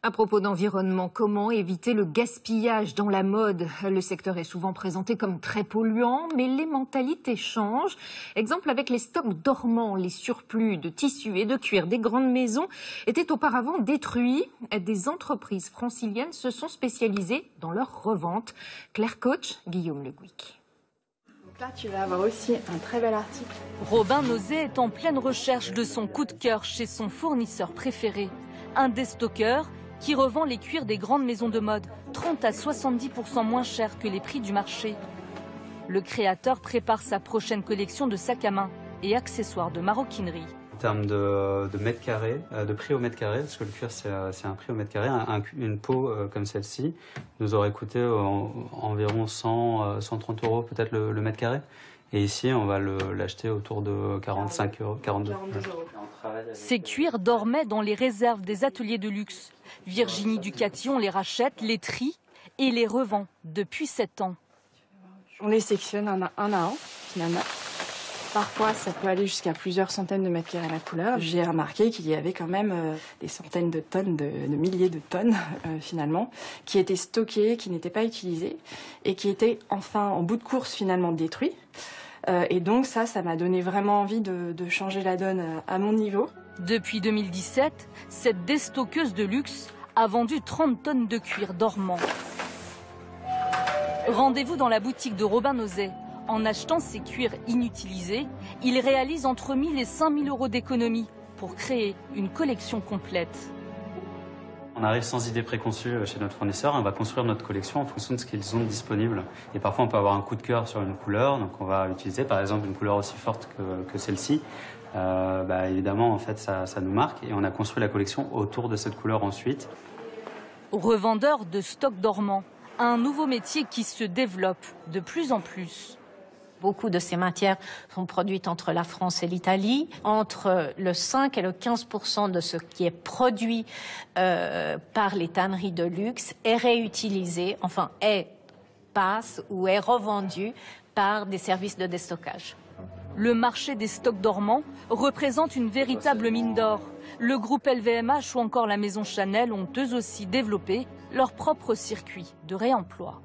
À propos d'environnement, comment éviter le gaspillage dans la mode? Le secteur est souvent présenté comme très polluant, mais les mentalités changent. Exemple avec les stocks dormants, les surplus de tissus et de cuir des grandes maisons étaient auparavant détruits. Des entreprises franciliennes se sont spécialisées dans leur revente. Claire Coach, Guillaume Le Gouic. Là, tu vas avoir aussi un très bel article. Robin Nozé est en pleine recherche de son coup de cœur chez son fournisseur préféré. Un déstockeur qui revend les cuirs des grandes maisons de mode 30 à 70% moins cher que les prix du marché. Le créateur prépare sa prochaine collection de sacs à main et accessoires de maroquinerie. En termes de mètre carré, de prix au mètre carré, parce que le cuir c'est un prix au mètre carré, une peau comme celle-ci nous aurait coûté environ 130 euros peut-être le mètre carré. Et ici, on va l'acheter autour de 45 euros, 42 euros. Ces cuirs dormaient dans les réserves des ateliers de luxe. Virginie Ducatillon les rachète, les trie et les revend depuis 7 ans. On les sectionne un à un, finalement. Parfois, ça peut aller jusqu'à plusieurs centaines de mètres carrés à la couleur. J'ai remarqué qu'il y avait quand même des centaines de tonnes, de milliers de tonnes, finalement, qui étaient stockées, qui n'étaient pas utilisées et qui étaient enfin en bout de course, finalement, détruits. Et donc ça m'a donné vraiment envie de changer la donne à mon niveau. Depuis 2017, cette déstockeuse de luxe a vendu 30 tonnes de cuir dormant. Rendez-vous dans la boutique de Robin Nozé. En achetant ces cuirs inutilisés, il réalise entre 1 000 et 5 000 euros d'économie pour créer une collection complète. On arrive sans idée préconçue chez notre fournisseur, on va construire notre collection en fonction de ce qu'ils ont disponible. Et parfois on peut avoir un coup de cœur sur une couleur, donc on va utiliser par exemple une couleur aussi forte que celle-ci. Évidemment en fait ça nous marque et on a construit la collection autour de cette couleur ensuite. Revendeur de stock dormant, un nouveau métier qui se développe de plus en plus. Beaucoup de ces matières sont produites entre la France et l'Italie. Entre le 5 et le 15% de ce qui est produit par les tanneries de luxe est réutilisé, passe ou est revendu par des services de déstockage. Le marché des stocks dormants représente une véritable mine d'or. Le groupe LVMH ou encore la maison Chanel ont eux aussi développé leur propre circuit de réemploi.